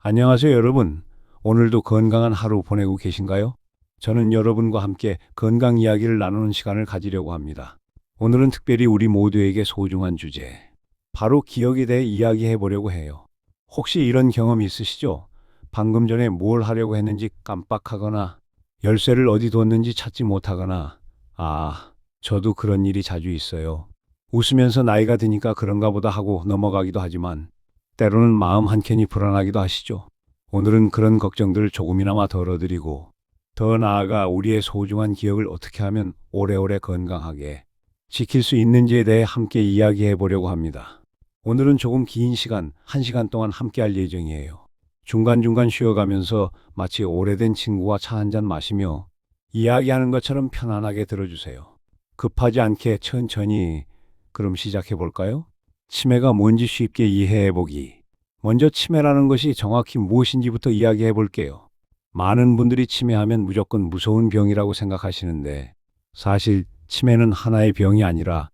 안녕하세요, 여러분. 오늘도 건강한 하루 보내고 계신가요? 저는 여러분과 함께 건강 이야기를 나누는 시간을 가지려고 합니다. 오늘은 특별히 우리 모두에게 소중한 주제, 바로 기억에 대해 이야기해 보려고 해요. 혹시 이런 경험 있으시죠? 방금 전에 뭘 하려고 했는지 깜빡하거나, 열쇠를 어디 뒀는지 찾지 못하거나, 저도 그런 일이 자주 있어요. 웃으면서 나이가 드니까 그런가 보다 하고 넘어가기도 하지만, 때로는 마음 한켠이 불안하기도 하시죠. 오늘은 그런 걱정들을 조금이나마 덜어드리고, 더 나아가 우리의 소중한 기억을 어떻게 하면 오래오래 건강하게 지킬 수 있는지에 대해 함께 이야기해 보려고 합니다. 오늘은 조금 긴 시간, 1시간 동안 함께 할 예정이에요. 중간중간 쉬어가면서 마치 오래된 친구와 차 한잔 마시며 이야기하는 것처럼 편안하게 들어주세요. 급하지 않게 천천히. 그럼 시작해 볼까요? 치매가 뭔지 쉽게 이해해 보기. 먼저 치매라는 것이 정확히 무엇인지부터 이야기해 볼게요. 많은 분들이 치매하면 무조건 무서운 병이라고 생각하시는데, 사실 치매는 하나의 병이 아니라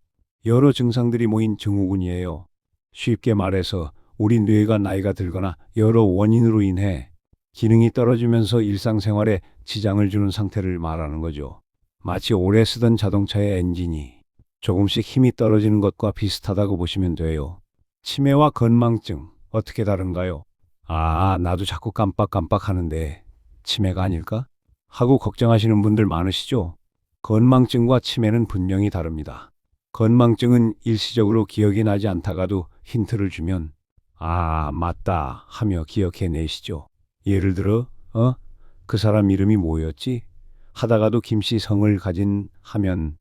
여러 증상들이 모인 증후군이에요. 쉽게 말해서 우리 뇌가 나이가 들거나 여러 원인으로 인해 기능이 떨어지면서 일상생활에 지장을 주는 상태를 말하는 거죠. 마치 오래 쓰던 자동차의 엔진이 조금씩 힘이 떨어지는 것과 비슷하다고 보시면 돼요. 치매와 건망증, 어떻게 다른가요? 나도 자꾸 깜빡깜빡 하는데 치매가 아닐까? 하고 걱정하시는 분들 많으시죠? 건망증과 치매는 분명히 다릅니다. 건망증은 일시적으로 기억이 나지 않다가도 힌트를 주면 맞다 하며 기억해내시죠. 예를 들어, 그 사람 이름이 뭐였지? 하다가도 김씨 성을 가진 하면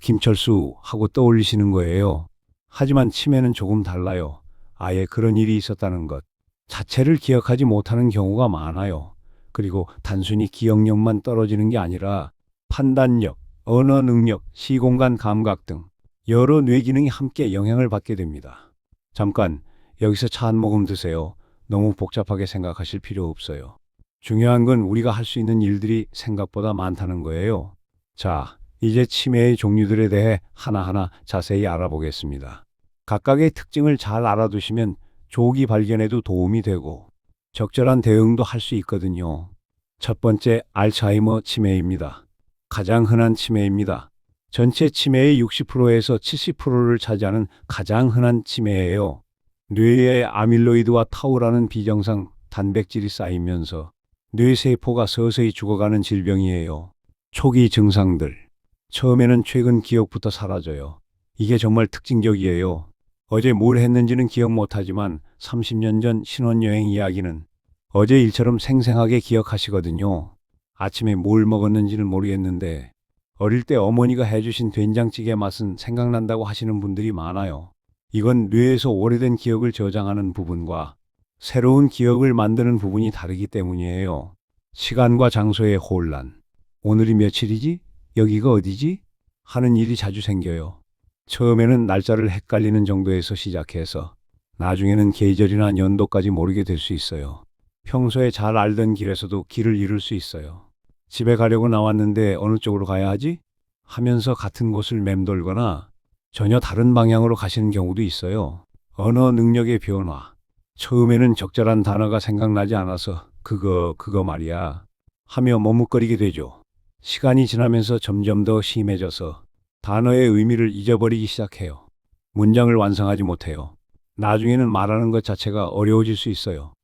김철수 하고 떠올리시는 거예요. 하지만 치매는 조금 달라요. 아예 그런 일이 있었다는 것 자체를 기억하지 못하는 경우가 많아요. 그리고 단순히 기억력만 떨어지는 게 아니라 판단력, 언어 능력, 시공간 감각 등 여러 뇌 기능이 함께 영향을 받게 됩니다. 잠깐, 여기서 차 한 모금 드세요. 너무 복잡하게 생각하실 필요 없어요. 중요한 건 우리가 할 수 있는 일들이 생각보다 많다는 거예요. 자, 이제 치매의 종류들에 대해 하나하나 자세히 알아보겠습니다. 각각의 특징을 잘 알아두시면 조기 발견에도 도움이 되고 적절한 대응도 할 수 있거든요. 첫 번째, 알츠하이머 치매입니다. 가장 흔한 치매입니다. 전체 치매의 60%에서 70%를 차지하는 가장 흔한 치매예요. 뇌에 아밀로이드와 타우라는 비정상 단백질이 쌓이면서 뇌세포가 서서히 죽어가는 질병이에요. 초기 증상들. 처음에는 최근 기억부터 사라져요. 이게 정말 특징적이에요. 어제 뭘 했는지는 기억 못하지만 30년 전 신혼여행 이야기는 어제 일처럼 생생하게 기억하시거든요. 아침에 뭘 먹었는지는 모르겠는데 어릴 때 어머니가 해주신 된장찌개 맛은 생각난다고 하시는 분들이 많아요. 이건 뇌에서 오래된 기억을 저장하는 부분과 새로운 기억을 만드는 부분이 다르기 때문이에요. 시간과 장소의 혼란. 오늘이 며칠이지? 여기가 어디지? 하는 일이 자주 생겨요. 처음에는 날짜를 헷갈리는 정도에서 시작해서 나중에는 계절이나 연도까지 모르게 될 수 있어요. 평소에 잘 알던 길에서도 길을 잃을 수 있어요. 집에 가려고 나왔는데 어느 쪽으로 가야 하지? 하면서 같은 곳을 맴돌거나 전혀 다른 방향으로 가시는 경우도 있어요. 언어 능력의 변화. 처음에는 적절한 단어가 생각나지 않아서 그거 말이야 하며 머뭇거리게 되죠. 시간이 지나면서 점점 더 심해져서 단어의 의미를 잊어버리기 시작해요. 문장을 완성하지 못해요. 나중에는 말하는 것 자체가 어려워질 수 있어요.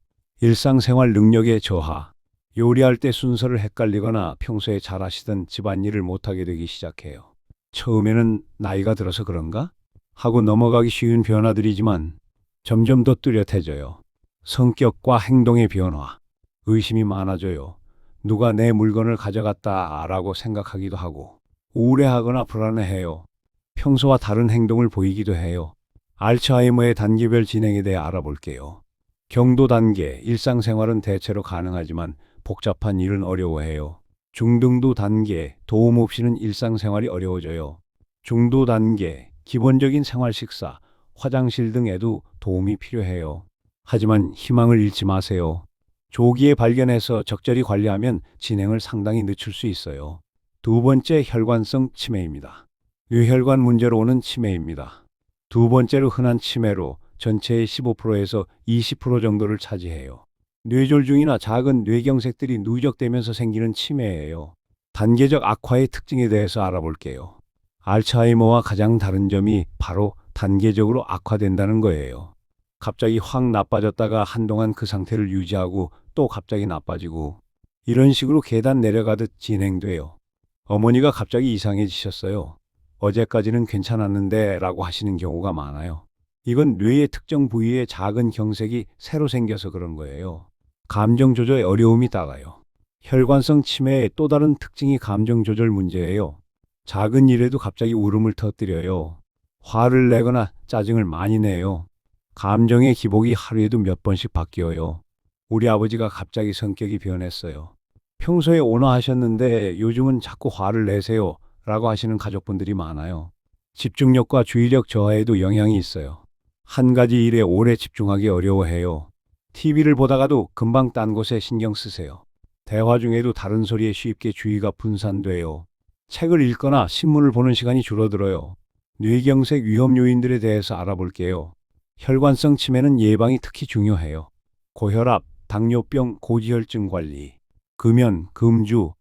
일상생활 능력의 저하. 요리할 때 순서를 헷갈리거나 평소에 잘하시던 집안일을 못하게 되기 시작해요. 처음에는 나이가 들어서 그런가? 하고 넘어가기 쉬운 변화들이지만 점점 더 뚜렷해져요. 성격과 행동의 변화. 의심이 많아져요. 누가 내 물건을 가져갔다 라고 생각하기도 하고 우울해하거나 불안해해요. 평소와 다른 행동을 보이기도 해요. 알츠하이머의 단계별 진행에 대해 알아볼게요. 경도 단계, 일상생활은 대체로 가능하지만 복잡한 일은 어려워해요. 중등도 단계, 도움 없이는 일상생활이 어려워져요. 중도 단계, 기본적인 생활 식사, 화장실 등에도 도움이 필요해요. 하지만 희망을 잃지 마세요. 조기에 발견해서 적절히 관리하면 진행을 상당히 늦출 수 있어요. 두 번째, 혈관성 치매입니다. 뇌혈관 문제로 오는 치매입니다. 두 번째로 흔한 치매로 전체의 15%에서 20% 정도를 차지해요. 뇌졸중이나 작은 뇌경색들이 누적되면서 생기는 치매예요. 단계적 악화의 특징에 대해서 알아볼게요. 알츠하이머와 가장 다른 점이 바로 단계적으로 악화된다는 거예요. 갑자기 확 나빠졌다가 한동안 그 상태를 유지하고 또 갑자기 나빠지고 이런 식으로 계단 내려가듯 진행돼요. 어머니가 갑자기 이상해지셨어요. 어제까지는 괜찮았는데 라고 하시는 경우가 많아요. 이건 뇌의 특정 부위에 작은 경색이 새로 생겨서 그런 거예요. 감정 조절에 어려움이 따라요. 혈관성 치매의 또 다른 특징이 감정 조절 문제예요. 작은 일에도 갑자기 울음을 터뜨려요. 화를 내거나 짜증을 많이 내요. 감정의 기복이 하루에도 몇 번씩 바뀌어요. 우리 아버지가 갑자기 성격이 변했어요. 평소에 온화하셨는데 요즘은 자꾸 화를 내세요 라고 하시는 가족분들이 많아요. 집중력과 주의력 저하에도 영향이 있어요. 한 가지 일에 오래 집중하기 어려워해요. TV를 보다가도 금방 딴 곳에 신경 쓰세요. 대화 중에도 다른 소리에 쉽게 주의가 분산돼요. 책을 읽거나 신문을 보는 시간이 줄어들어요. 뇌경색 위험 요인들에 대해서 알아볼게요. 혈관성 치매는 예방이 특히 중요해요. 고혈압, 당뇨병, 고지혈증 관리, 금연, 금주,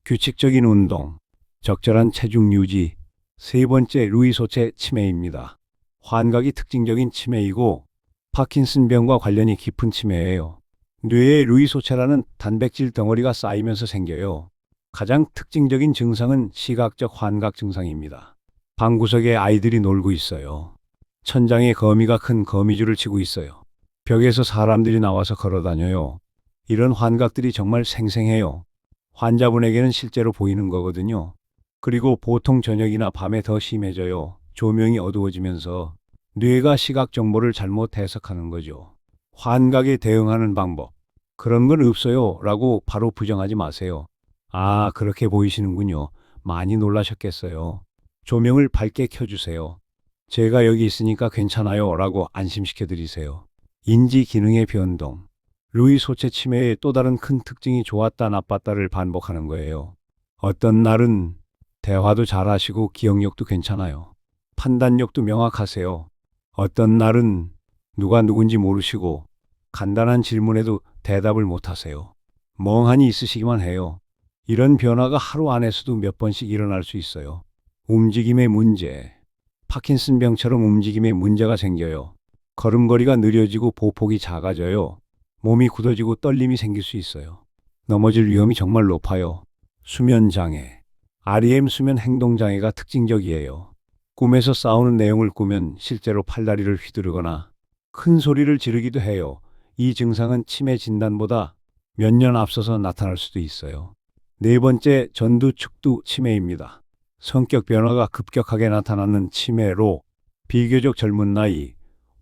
규칙적인 운동, 적절한 체중 유지. 세 번째, 루이소체 치매입니다. 환각이 특징적인 치매이고 파킨슨병과 관련이 깊은 치매예요. 뇌에 루이소체라는 단백질 덩어리가 쌓이면서 생겨요. 가장 특징적인 증상은 시각적 환각 증상입니다. 방구석에 아이들이 놀고 있어요. 천장에 거미가 큰 거미줄을 치고 있어요. 벽에서 사람들이 나와서 걸어 다녀요. 이런 환각들이 정말 생생해요. 환자분에게는 실제로 보이는 거거든요. 그리고 보통 저녁이나 밤에 더 심해져요. 조명이 어두워지면서 뇌가 시각 정보를 잘못 해석하는 거죠. 환각에 대응하는 방법. 그런 건 없어요 라고 바로 부정하지 마세요. 아, 그렇게 보이시는군요. 많이 놀라셨겠어요. 조명을 밝게 켜주세요. 제가 여기 있으니까 괜찮아요 라고 안심시켜 드리세요. 인지 기능의 변동. 루이소체 치매의 또 다른 큰 특징이 좋았다 나빴다를 반복하는 거예요. 어떤 날은 대화도 잘하시고 기억력도 괜찮아요. 판단력도 명확하세요. 어떤 날은 누가 누군지 모르시고 간단한 질문에도 대답을 못하세요. 멍하니 있으시기만 해요. 이런 변화가 하루 안에서도 몇 번씩 일어날 수 있어요. 움직임의 문제. 파킨슨병처럼 움직임에 문제가 생겨요. 걸음걸이가 느려지고 보폭이 작아져요. 몸이 굳어지고 떨림이 생길 수 있어요. 넘어질 위험이 정말 높아요. 수면 장애. REM 수면 행동 장애가 특징적이에요. 꿈에서 싸우는 내용을 꾸면 실제로 팔다리를 휘두르거나 큰 소리를 지르기도 해요. 이 증상은 치매 진단보다 몇 년 앞서서 나타날 수도 있어요. 네 번째, 전두축두 치매입니다. 성격 변화가 급격하게 나타나는 치매로 비교적 젊은 나이,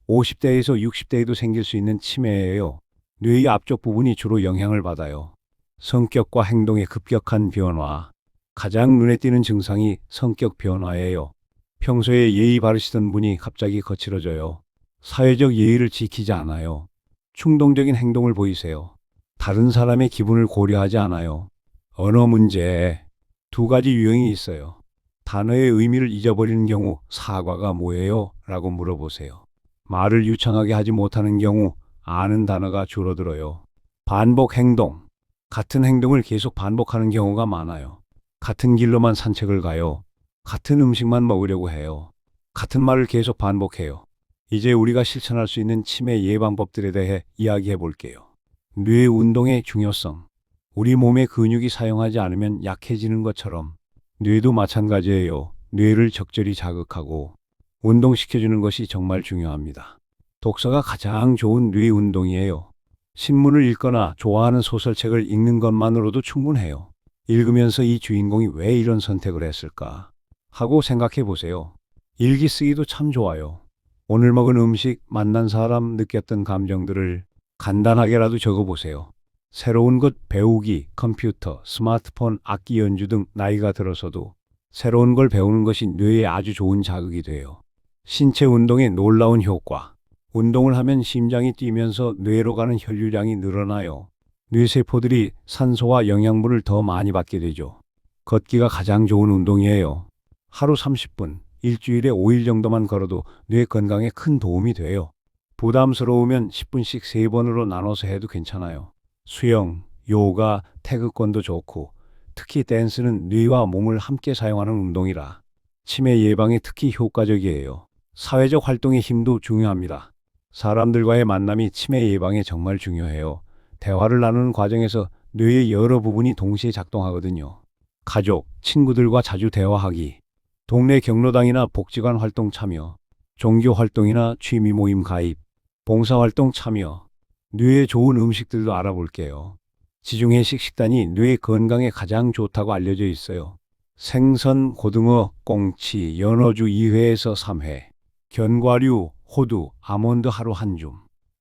50대에서 60대에도 생길 수 있는 치매예요. 뇌의 앞쪽 부분이 주로 영향을 받아요. 성격과 행동의 급격한 변화. 가장 눈에 띄는 증상이 성격 변화예요. 평소에 예의 바르시던 분이 갑자기 거칠어져요. 사회적 예의를 지키지 않아요. 충동적인 행동을 보이세요. 다른 사람의 기분을 고려하지 않아요. 언어 문제. 두 가지 유형이 있어요. 단어의 의미를 잊어버리는 경우 사과가 뭐예요? 라고 물어보세요. 말을 유창하게 하지 못하는 경우 아는 단어가 줄어들어요. 반복 행동. 같은 행동을 계속 반복하는 경우가 많아요. 같은 길로만 산책을 가요. 같은 음식만 먹으려고 해요. 같은 말을 계속 반복해요. 이제 우리가 실천할 수 있는 치매 예방법들에 대해 이야기해 볼게요. 뇌 운동의 중요성. 우리 몸의 근육이 사용하지 않으면 약해지는 것처럼 뇌도 마찬가지예요. 뇌를 적절히 자극하고 운동시켜주는 것이 정말 중요합니다. 독서가 가장 좋은 뇌 운동이에요. 신문을 읽거나 좋아하는 소설책을 읽는 것만으로도 충분해요. 읽으면서 이 주인공이 왜 이런 선택을 했을까 하고 생각해 보세요. 일기 쓰기도 참 좋아요. 오늘 먹은 음식, 만난 사람, 느꼈던 감정들을 간단하게라도 적어보세요. 새로운 것 배우기, 컴퓨터, 스마트폰, 악기 연주 등 나이가 들어서도 새로운 걸 배우는 것이 뇌에 아주 좋은 자극이 돼요. 신체 운동의 놀라운 효과. 운동을 하면 심장이 뛰면서 뇌로 가는 혈류량이 늘어나요. 뇌세포들이 산소와 영양분을 더 많이 받게 되죠. 걷기가 가장 좋은 운동이에요. 하루 30분, 일주일에 5일 정도만 걸어도 뇌 건강에 큰 도움이 돼요. 부담스러우면 10분씩 3번으로 나눠서 해도 괜찮아요. 수영, 요가, 태극권도 좋고 특히 댄스는 뇌와 몸을 함께 사용하는 운동이라 치매 예방에 특히 효과적이에요. 사회적 활동의 힘도 중요합니다. 사람들과의 만남이 치매 예방에 정말 중요해요. 대화를 나누는 과정에서 뇌의 여러 부분이 동시에 작동하거든요. 가족, 친구들과 자주 대화하기, 동네 경로당이나 복지관 활동 참여, 종교 활동이나 취미 모임 가입, 봉사활동 참여, 뇌에 좋은 음식들도 알아볼게요. 지중해식 식단이 뇌 건강에 가장 좋다고 알려져 있어요. 생선, 고등어, 꽁치, 연어주 2회에서 3회, 견과류, 호두, 아몬드 하루 한 줌,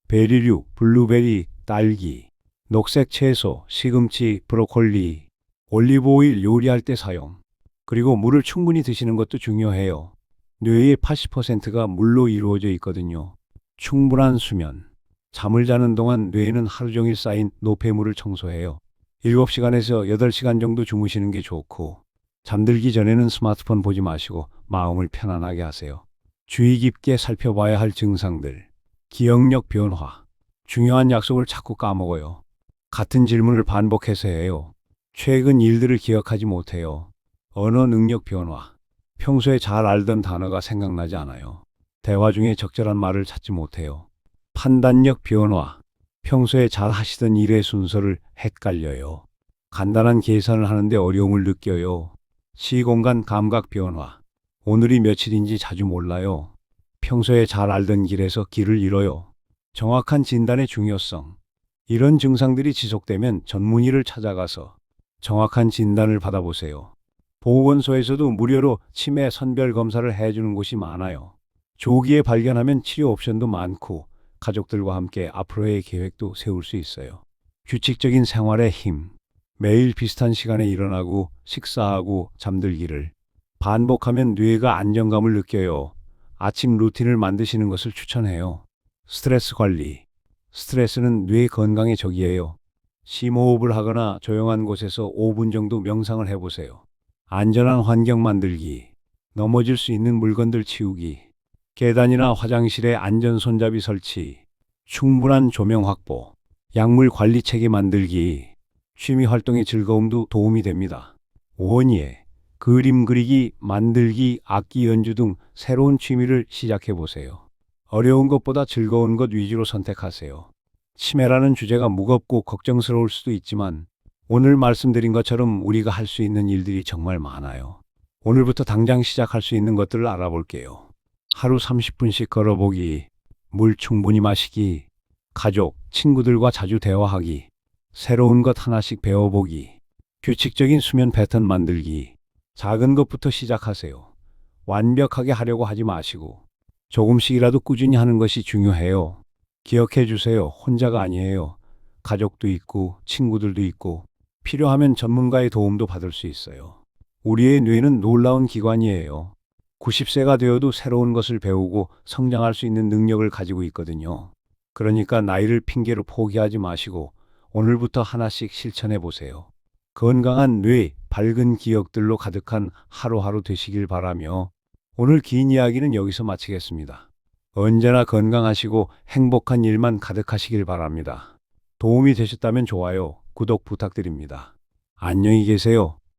베리류, 블루베리, 딸기, 녹색 채소, 시금치, 브로콜리, 올리브오일 요리할 때 사용. 그리고 물을 충분히 드시는 것도 중요해요. 뇌의 80%가 물로 이루어져 있거든요. 충분한 수면. 잠을 자는 동안 뇌에는 하루 종일 쌓인 노폐물을 청소해요. 7시간에서 8시간 정도 주무시는 게 좋고, 잠들기 전에는 스마트폰 보지 마시고 마음을 편안하게 하세요. 주의 깊게 살펴봐야 할 증상들. 기억력 변화. 중요한 약속을 자꾸 까먹어요. 같은 질문을 반복해서 해요. 최근 일들을 기억하지 못해요. 언어 능력 변화. 평소에 잘 알던 단어가 생각나지 않아요. 대화 중에 적절한 말을 찾지 못해요. 판단력 변화. 평소에 잘 하시던 일의 순서를 헷갈려요. 간단한 계산을 하는데 어려움을 느껴요. 시공간 감각 변화. 오늘이 며칠인지 자주 몰라요. 평소에 잘 알던 길에서 길을 잃어요. 정확한 진단의 중요성. 이런 증상들이 지속되면 전문의를 찾아가서 정확한 진단을 받아보세요. 보건소에서도 무료로 치매 선별 검사를 해주는 곳이 많아요. 조기에 발견하면 치료 옵션도 많고 가족들과 함께 앞으로의 계획도 세울 수 있어요. 규칙적인 생활의 힘. 매일 비슷한 시간에 일어나고 식사하고 잠들기를 반복하면 뇌가 안정감을 느껴요. 아침 루틴을 만드시는 것을 추천해요. 스트레스 관리. 스트레스는 뇌 건강의 적이에요. 심호흡을 하거나 조용한 곳에서 5분 정도 명상을 해보세요. 안전한 환경 만들기. 넘어질 수 있는 물건들 치우기. 계단이나 화장실에 안전 손잡이 설치. 충분한 조명 확보. 약물 관리 체계 만들기. 취미 활동의 즐거움도 도움이 됩니다. 원예. 그림 그리기, 만들기, 악기 연주 등 새로운 취미를 시작해 보세요. 어려운 것보다 즐거운 것 위주로 선택하세요. 치매라는 주제가 무겁고 걱정스러울 수도 있지만 오늘 말씀드린 것처럼 우리가 할 수 있는 일들이 정말 많아요. 오늘부터 당장 시작할 수 있는 것들을 알아볼게요. 하루 30분씩 걸어보기, 물 충분히 마시기, 가족, 친구들과 자주 대화하기, 새로운 것 하나씩 배워보기, 규칙적인 수면 패턴 만들기. 작은 것부터 시작하세요. 완벽하게 하려고 하지 마시고 조금씩이라도 꾸준히 하는 것이 중요해요. 기억해 주세요. 혼자가 아니에요. 가족도 있고 친구들도 있고 필요하면 전문가의 도움도 받을 수 있어요. 우리의 뇌는 놀라운 기관이에요. 90세가 되어도 새로운 것을 배우고 성장할 수 있는 능력을 가지고 있거든요. 그러니까 나이를 핑계로 포기하지 마시고 오늘부터 하나씩 실천해 보세요. 건강한 뇌, 밝은 기억들로 가득한 하루하루 되시길 바라며 오늘 긴 이야기는 여기서 마치겠습니다. 언제나 건강하시고 행복한 일만 가득하시길 바랍니다. 도움이 되셨다면 좋아요, 구독 부탁드립니다. 안녕히 계세요.